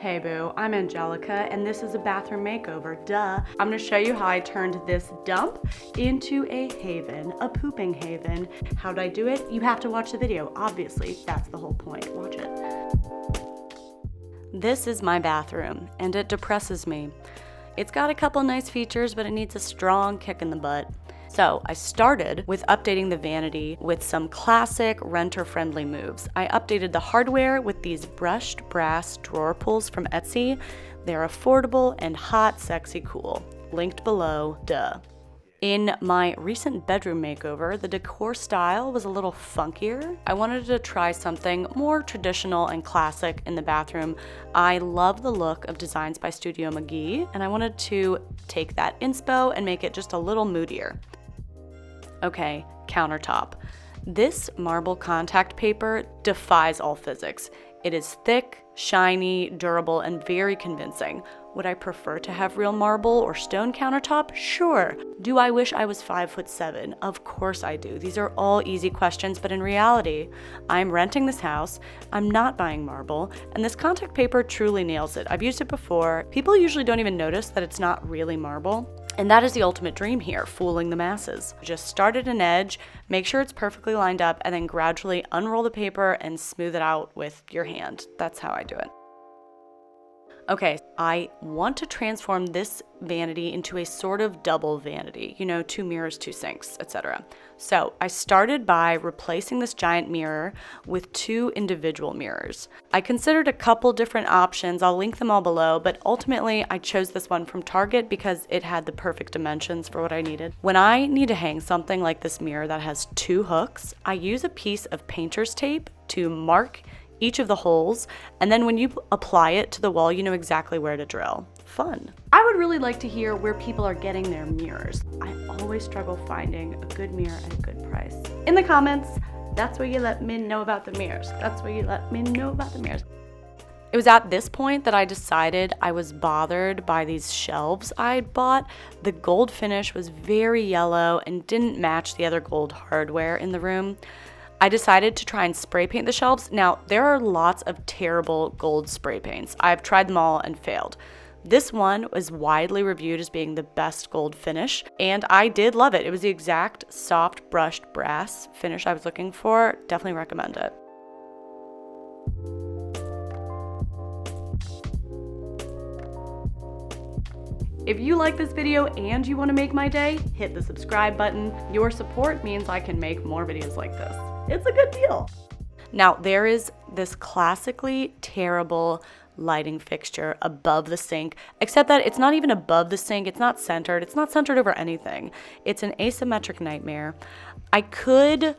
Hey boo, I'm Angelica and this is a bathroom makeover, duh. I'm gonna show you how I turned this dump into a haven, a pooping haven. How did I do it? You have to watch the video, obviously, that's the whole point, watch it. This is my bathroom and it depresses me. It's got a couple nice features, but it needs a strong kick in the butt. So I started with updating the vanity with some classic renter-friendly moves. I updated the hardware with these brushed brass drawer pulls from Etsy. They're affordable and hot, sexy, cool. Linked below, duh. In my recent bedroom makeover, the decor style was a little funkier. I wanted to try something more traditional and classic in the bathroom. I love the look of designs by Studio McGee, and I wanted to take that inspo and make it just a little moodier. Okay, countertop. This marble contact paper defies all physics. It is thick, shiny, durable, and very convincing. Would I prefer to have real marble or stone countertop? Sure. Do I wish I was 5'7"? Of course I do. These are all easy questions, but in reality, I'm renting this house, I'm not buying marble, and this contact paper truly nails it. I've used it before. People usually don't even notice that it's not really marble. And that is the ultimate dream here, fooling the masses. Just start at an edge, make sure it's perfectly lined up, and then gradually unroll the paper and smooth it out with your hand. That's how I do it. Okay, I want to transform this vanity into a sort of double vanity, you know, 2 mirrors, 2 sinks, etc. So I started by replacing this giant mirror with 2 individual mirrors. I considered a couple different options, I'll link them all below, but ultimately I chose this one from Target because it had the perfect dimensions for what I needed. When I need to hang something like this mirror that has 2 hooks, I use a piece of painter's tape to mark each of the holes, and then when you apply it to the wall, you know exactly where to drill. Fun. I would really like to hear where people are getting their mirrors. I always struggle finding a good mirror at a good price. In the comments, that's where you let me know about the mirrors. That's where you let me know about the mirrors. It was at this point that I decided I was bothered by these shelves I had bought. The gold finish was very yellow and didn't match the other gold hardware in the room. I decided to try and spray paint the shelves. Now, there are lots of terrible gold spray paints. I've tried them all and failed. This one was widely reviewed as being the best gold finish, and I did love it. It was the exact soft brushed brass finish I was looking for. Definitely recommend it. If you like this video and you want to make my day, hit the subscribe button. Your support means I can make more videos like this. It's a good deal. Now, there is this classically terrible lighting fixture above the sink, except that it's not even above the sink, it's not centered over anything. It's an asymmetric nightmare. I could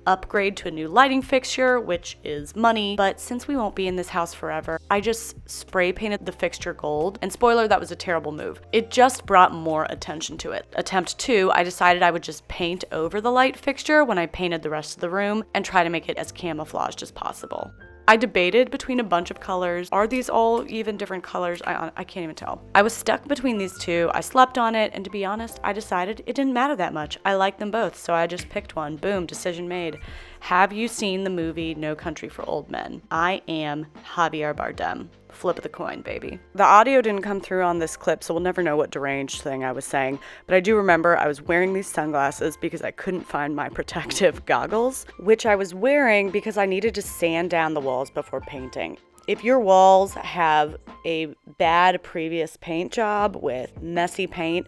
upgrade to a new lighting fixture, which is money, but since we won't be in this house forever, I just spray painted the fixture gold, and spoiler, that was a terrible move. It just brought more attention to it. Attempt 2, I decided I would just paint over the light fixture when I painted the rest of the room and try to make it as camouflaged as possible. I debated between a bunch of colors. Are these all even different colors? I can't even tell. I was stuck between these 2. I slept on it, and to be honest, I decided it didn't matter that much. I liked them both, so I just picked one. Boom, decision made. Have you seen the movie No Country for Old Men? I am Javier Bardem. Flip of the coin, baby. The audio didn't come through on this clip, so we'll never know what deranged thing I was saying, but I do remember I was wearing these sunglasses because I couldn't find my protective goggles, which I was wearing because I needed to sand down the walls before painting. If your walls have a bad previous paint job with messy paint,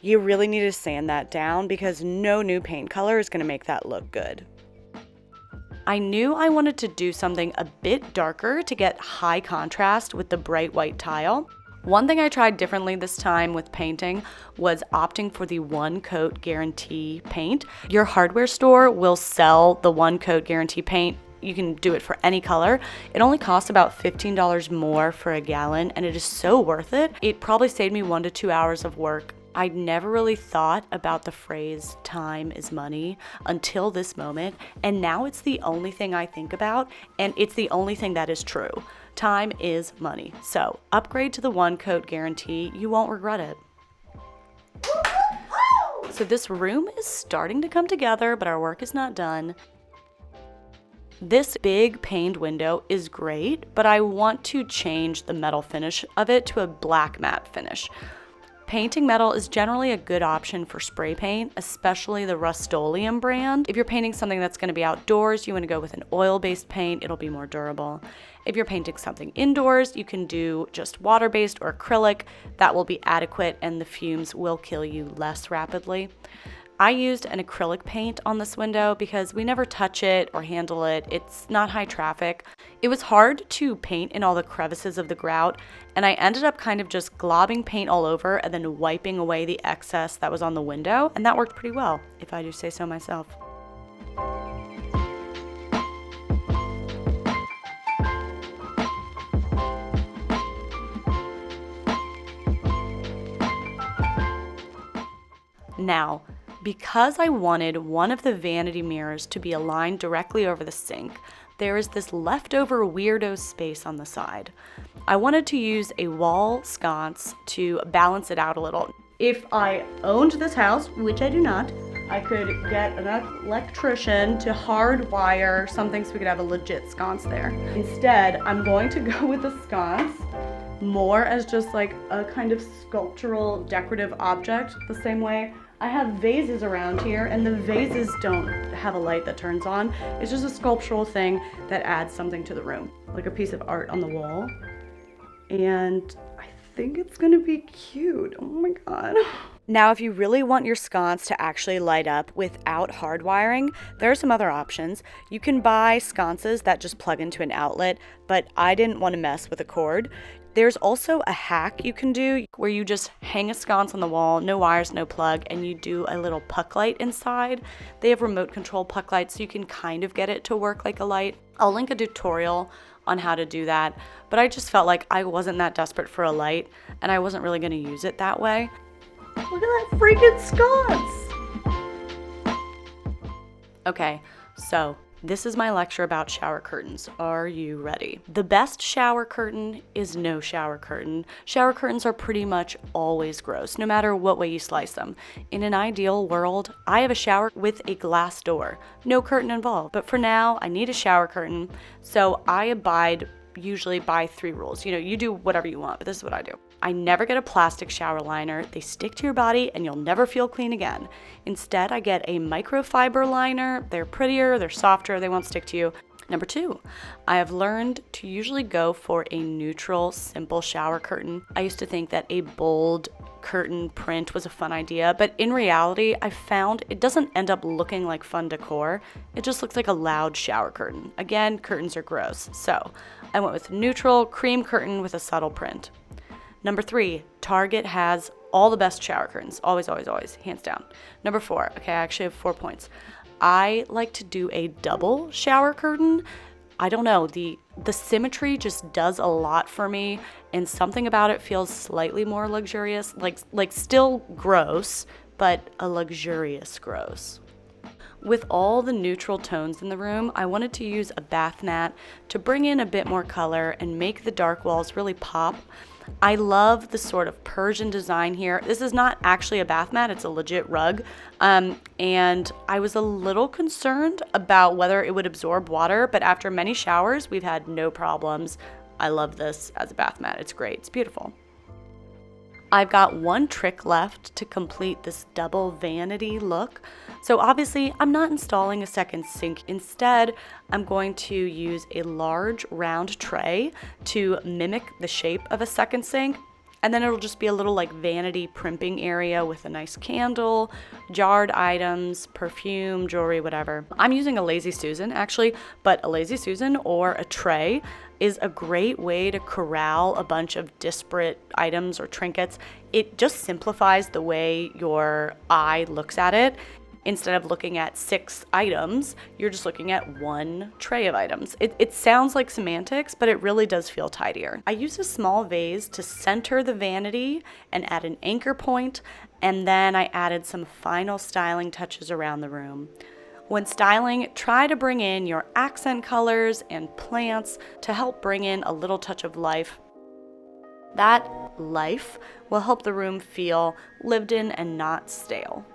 you really need to sand that down because no new paint color is going to make that look good. I knew I wanted to do something a bit darker to get high contrast with the bright white tile. One thing I tried differently this time with painting was opting for the 1-coat guarantee paint. Your hardware store will sell the 1-coat guarantee paint. You can do it for any color. It only costs about $15 more for a gallon, and it is so worth it. It probably saved me 1 to 2 hours of work. I'd never really thought about the phrase time is money until this moment, and now it's the only thing I think about, and it's the only thing that is true. Time is money. So upgrade to the 1-coat guarantee. You won't regret it. So this room is starting to come together, but our work is not done. This big paned window is great, but I want to change the metal finish of it to a black matte finish. Painting metal is generally a good option for spray paint, especially the Rust-Oleum brand. If you're painting something that's going to be outdoors, you want to go with an oil-based paint, it'll be more durable. If you're painting something indoors, you can do just water-based or acrylic. That will be adequate and the fumes will kill you less rapidly. I used an acrylic paint on this window because we never touch it or handle it. It's not high traffic. It was hard to paint in all the crevices of the grout, and I ended up kind of just globbing paint all over and then wiping away the excess that was on the window, and that worked pretty well, if I do say so myself. Now, because I wanted one of the vanity mirrors to be aligned directly over the sink, there is this leftover weirdo space on the side. I wanted to use a wall sconce to balance it out a little. If I owned this house, which I do not, I could get an electrician to hardwire something so we could have a legit sconce there. Instead, I'm going to go with the sconce more as just like a kind of sculptural decorative object, the same way I have vases around here, and the vases don't have a light that turns on. It's just a sculptural thing that adds something to the room, like a piece of art on the wall. And I think it's gonna be cute. Oh my God. Now, if you really want your sconce to actually light up without hardwiring, there are some other options. You can buy sconces that just plug into an outlet, but I didn't want to mess with a cord. There's also a hack you can do where you just hang a sconce on the wall, no wires, no plug, and you do a little puck light inside. They have remote control puck lights, so you can kind of get it to work like a light. I'll link a tutorial on how to do that, but I just felt like I wasn't that desperate for a light, and I wasn't really going to use it that way. Look at that freaking sconce! Okay, so this is my lecture about shower curtains. Are you ready? The best shower curtain is no shower curtain. Shower curtains are pretty much always gross, no matter what way you slice them. In an ideal world, I have a shower with a glass door, no curtain involved. But for now, I need a shower curtain, so I abide usually by 3 rules. You know, you do whatever you want, but this is what I do. I never get a plastic shower liner. They stick to your body and you'll never feel clean again. Instead, I get a microfiber liner. They're prettier, they're softer, they won't stick to you. Number 2, I have learned to usually go for a neutral, simple shower curtain. I used to think that a bold curtain print was a fun idea, but in reality, I found it doesn't end up looking like fun decor. It just looks like a loud shower curtain. Again, curtains are gross. So I went with neutral cream curtain with a subtle print. Number 3, Target has all the best shower curtains. Always, always, always, hands down. Number 4, okay, I actually have 4 points. I like to do a double shower curtain. I don't know, the symmetry just does a lot for me, and something about it feels slightly more luxurious, like still gross, but a luxurious gross. With all the neutral tones in the room, I wanted to use a bath mat to bring in a bit more color and make the dark walls really pop. I love the sort of Persian design here. This is not actually a bath mat, it's a legit rug. And I was a little concerned about whether it would absorb water, but after many showers, we've had no problems. I love this as a bath mat. It's great, it's beautiful. I've got one trick left to complete this double vanity look. So obviously, I'm not installing a second sink. Instead, I'm going to use a large round tray to mimic the shape of a second sink. And then it'll just be a little like vanity primping area with a nice candle, jarred items, perfume, jewelry, whatever. I'm using a Lazy Susan actually, but a Lazy Susan or a tray is a great way to corral a bunch of disparate items or trinkets. It just simplifies the way your eye looks at it. Instead of looking at 6 items, you're just looking at one tray of items. It sounds like semantics, but it really does feel tidier. I used a small vase to center the vanity and add an anchor point, and then I added some final styling touches around the room. When styling, try to bring in your accent colors and plants to help bring in a little touch of life. That life will help the room feel lived in and not stale.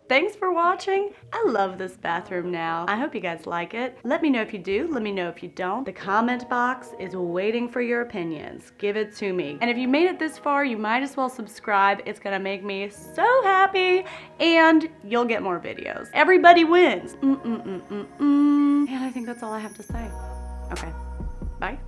Thanks for watching. I love this bathroom now. I hope you guys like it. Let me know if you do. Let me know if you don't. The comment box is waiting for your opinions. Give it to me. And if you made it this far, you might as well subscribe. It's gonna make me so happy, and you'll get more videos. Everybody wins. And I think that's all I have to say. Okay, bye.